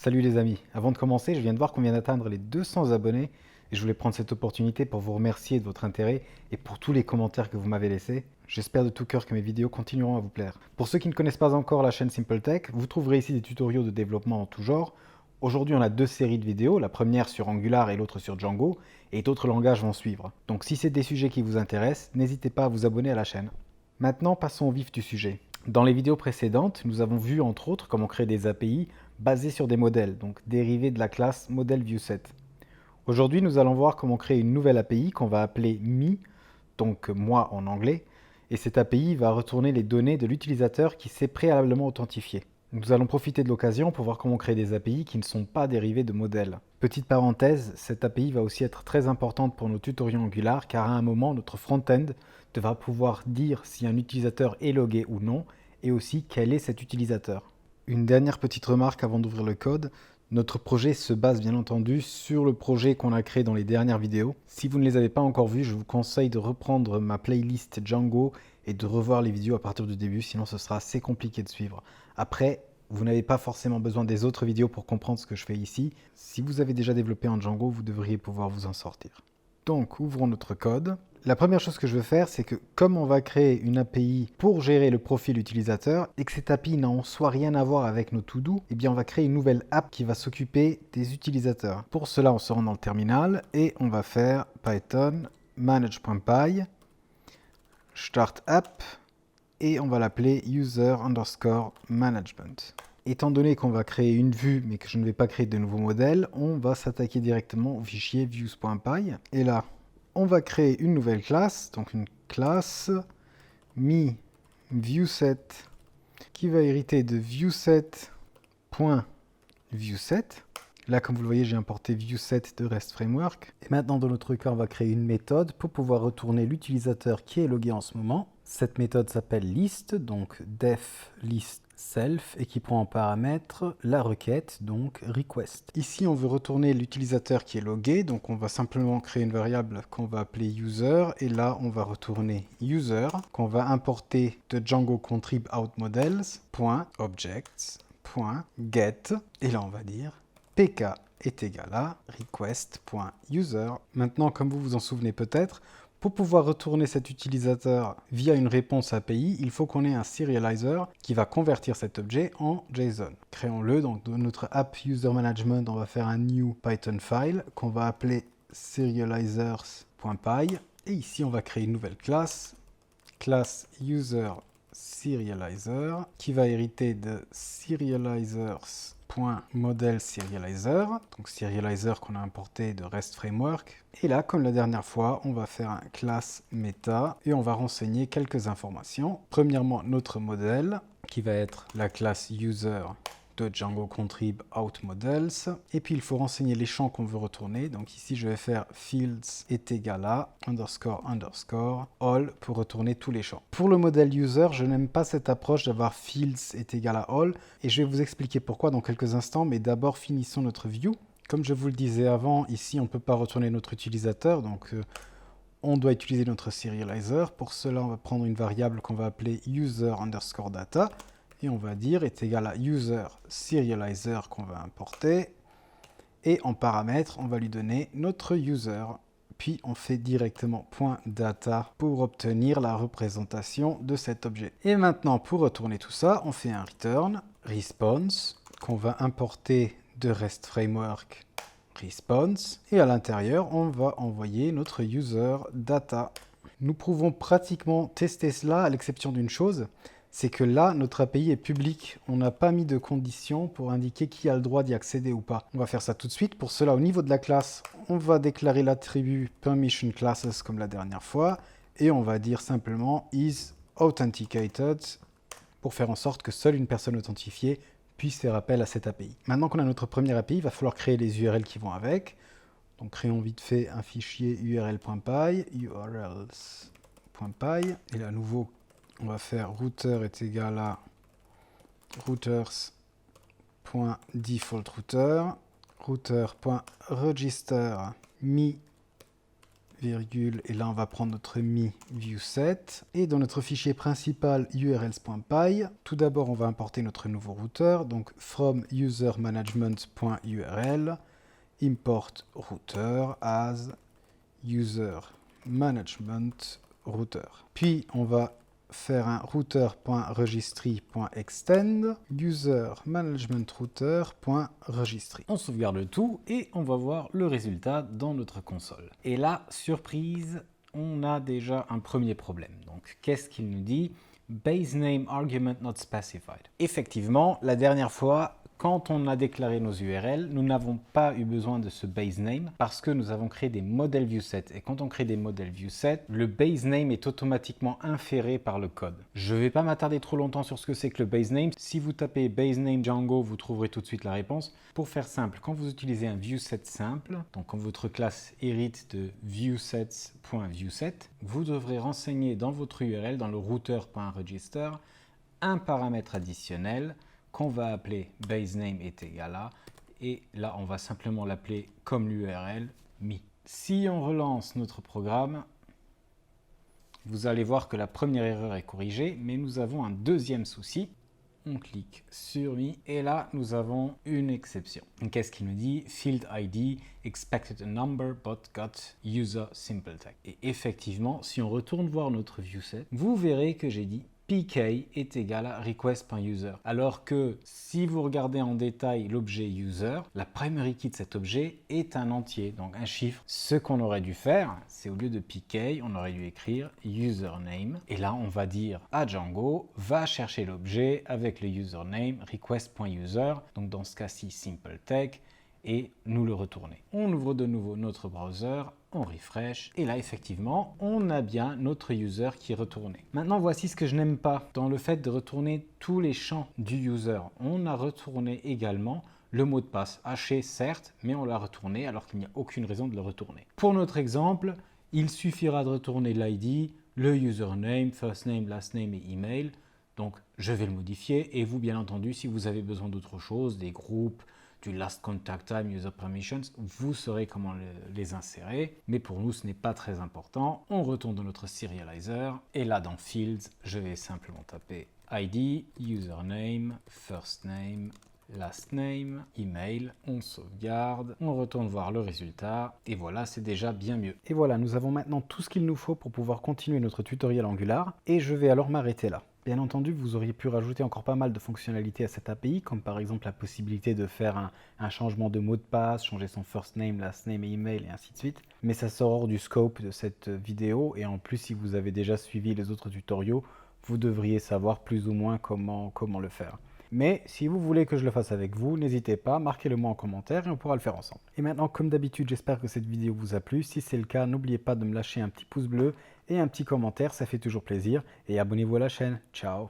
Salut les amis, avant de commencer, je viens de voir qu'on vient d'atteindre les 200 abonnés et je voulais prendre cette opportunité pour vous remercier de votre intérêt et pour tous les commentaires que vous m'avez laissés. J'espère de tout cœur que mes vidéos continueront à vous plaire. Pour ceux qui ne connaissent pas encore la chaîne SimpleTech, vous trouverez ici des tutoriaux de développement en tout genre. Aujourd'hui, on a deux séries de vidéos, la première sur Angular et l'autre sur Django, et d'autres langages vont suivre. Donc si c'est des sujets qui vous intéressent, n'hésitez pas à vous abonner à la chaîne. Maintenant, passons au vif du sujet. Dans les vidéos précédentes, nous avons vu entre autres comment créer des API basés sur des modèles, donc dérivés de la classe ModelViewSet. Aujourd'hui, nous allons voir comment créer une nouvelle API qu'on va appeler me, donc moi en anglais, et cette API va retourner les données de l'utilisateur qui s'est préalablement authentifié. Nous allons profiter de l'occasion pour voir comment créer des API qui ne sont pas dérivées de modèles. Petite parenthèse, cette API va aussi être très importante pour nos tutoriaux Angular car à un moment, notre front-end devra pouvoir dire si un utilisateur est logué ou non et aussi quel est cet utilisateur. Une dernière petite remarque avant d'ouvrir le code. Notre projet se base bien entendu sur le projet qu'on a créé dans les dernières vidéos. Si vous ne les avez pas encore vues, je vous conseille de reprendre ma playlist Django et de revoir les vidéos à partir du début, sinon ce sera assez compliqué de suivre. Après, vous n'avez pas forcément besoin des autres vidéos pour comprendre ce que je fais ici. Si vous avez déjà développé en Django, vous devriez pouvoir vous en sortir. Donc, ouvrons notre code. La première chose que je veux faire, c'est que comme on va créer une API pour gérer le profil utilisateur et que cette API n'a en soi rien à voir avec nos to-do, eh bien on va créer une nouvelle app qui va s'occuper des utilisateurs. Pour cela, on se rend dans le terminal et on va faire Python manage.py start app et on va l'appeler user underscore management. Étant donné qu'on va créer une vue mais que je ne vais pas créer de nouveaux modèles, on va s'attaquer directement au fichier views.py et là, on va créer une nouvelle classe, donc une classe me_viewset qui va hériter de viewset.viewset. Là, comme vous le voyez, j'ai importé viewset de REST Framework. Et maintenant, dans notre cas, on va créer une méthode pour pouvoir retourner l'utilisateur qui est logué en ce moment. Cette méthode s'appelle list, donc def list self, et qui prend en paramètre la requête, donc request. Ici, on veut retourner l'utilisateur qui est logué, donc on va simplement créer une variable qu'on va appeler user, et là, on va retourner user, qu'on va importer de Django contrib out models.objects.get, et là, on va dire pk est égal à request.user. Maintenant, comme vous vous en souvenez peut-être, pour pouvoir retourner cet utilisateur via une réponse API, il faut qu'on ait un serializer qui va convertir cet objet en JSON. Créons-le, donc dans notre app user management, on va faire un new Python file qu'on va appeler serializers.py et ici on va créer une nouvelle classe user serializer qui va hériter de serializers.model serializer, donc serializer qu'on a importé de REST Framework. Et là, comme la dernière fois, on va faire un class meta et on va renseigner quelques informations. Premièrement, notre modèle qui va être la classe user de Django contrib out models. Et puis il faut renseigner les champs qu'on veut retourner. Donc ici je vais faire fields est égal à underscore underscore all pour retourner tous les champs. Pour le modèle user, je n'aime pas cette approche d'avoir fields est égal à all. Et je vais vous expliquer pourquoi dans quelques instants. Mais d'abord finissons notre view. Comme je vous le disais avant, ici on ne peut pas retourner notre utilisateur. Donc on doit utiliser notre serializer. Pour cela, on va prendre une variable qu'on va appeler user underscore data. Et on va dire est égal à user serializer qu'on va importer. Et en paramètre, on va lui donner notre user. Puis on fait directement .data pour obtenir la représentation de cet objet. Et maintenant, pour retourner tout ça, on fait un return response qu'on va importer de REST Framework response. Et à l'intérieur, on va envoyer notre user data. Nous pouvons pratiquement tester cela à l'exception d'une chose. C'est que là, notre API est publique. On n'a pas mis de conditions pour indiquer qui a le droit d'y accéder ou pas. On va faire ça tout de suite. Pour cela, au niveau de la classe, on va déclarer l'attribut permission classes comme la dernière fois. Et on va dire simplement is authenticated pour faire en sorte que seule une personne authentifiée puisse faire appel à cette API. Maintenant qu'on a notre première API, il va falloir créer les URL qui vont avec. Donc créons vite fait un fichier url.py, urls.py. Et là, à nouveau, on va faire router est égal à routers.defaultRouter, router.register me virgule, et là on va prendre notre mi-viewset. Et dans notre fichier principal urls.py, tout d'abord on va importer notre nouveau routeur, donc from usermanagement.url, import router as usermanagement router. Puis on va faire un router.registry.extend usermanagementrouter.registry. On sauvegarde le tout et on va voir le résultat dans notre console. Et là, surprise, on a déjà un premier problème. Donc, qu'est-ce qu'il nous dit? Base name argument not specified. Effectivement, la dernière fois, quand on a déclaré nos URL, nous n'avons pas eu besoin de ce base name parce que nous avons créé des modèles viewset. Et quand on crée des modèles viewset, le base name est automatiquement inféré par le code. Je ne vais pas m'attarder trop longtemps sur ce que c'est que le base name. Si vous tapez base name Django, vous trouverez tout de suite la réponse. Pour faire simple, quand vous utilisez un viewset simple, donc quand votre classe hérite de viewsets.viewset, vous devrez renseigner dans votre URL, dans le router.register, un paramètre additionnel qu'on va appeler basename est égal à, et là on va simplement l'appeler comme l'URL mi. Si on relance notre programme, vous allez voir que la première erreur est corrigée, mais nous avons un deuxième souci. On clique sur mi et là nous avons une exception. Qu'est-ce qu'il nous dit? Field ID expected a number but got user simple tag. Et effectivement, si on retourne voir notre viewset, vous verrez que j'ai dit PK est égal à request.user. Alors que si vous regardez en détail l'objet user, la primary key de cet objet est un entier, donc un chiffre. Ce qu'on aurait dû faire, c'est au lieu de PK, on aurait dû écrire username. Et là, on va dire à Django, va chercher l'objet avec le username request.user, donc dans ce cas-ci simple tag, et nous le retourner. On ouvre de nouveau notre browser, on refresh, et là effectivement, on a bien notre user qui est retourné. Maintenant, voici ce que je n'aime pas dans le fait de retourner tous les champs du user. On a retourné également le mot de passe, haché certes, mais on l'a retourné alors qu'il n'y a aucune raison de le retourner. Pour notre exemple, il suffira de retourner l'ID, le username, first name, last name et email. Donc je vais le modifier, et vous bien entendu, si vous avez besoin d'autre chose, des groupes, du last contact time, user permissions, vous saurez comment les insérer. Mais pour nous, ce n'est pas très important. On retourne dans notre serializer. Et là, dans Fields, je vais simplement taper ID, username, first name, last name, email. On sauvegarde. On retourne voir le résultat. Et voilà, c'est déjà bien mieux. Et voilà, nous avons maintenant tout ce qu'il nous faut pour pouvoir continuer notre tutoriel Angular. Et je vais alors m'arrêter là. Bien entendu, vous auriez pu rajouter encore pas mal de fonctionnalités à cette API, comme par exemple la possibilité de faire un changement de mot de passe, changer son first name, last name et email, et ainsi de suite. Mais ça sort hors du scope de cette vidéo, et en plus, si vous avez déjà suivi les autres tutoriaux, vous devriez savoir plus ou moins comment le faire. Mais si vous voulez que je le fasse avec vous, n'hésitez pas, marquez-le moi en commentaire et on pourra le faire ensemble. Et maintenant, comme d'habitude, j'espère que cette vidéo vous a plu. Si c'est le cas, n'oubliez pas de me lâcher un petit pouce bleu et un petit commentaire, ça fait toujours plaisir. Et abonnez-vous à la chaîne. Ciao!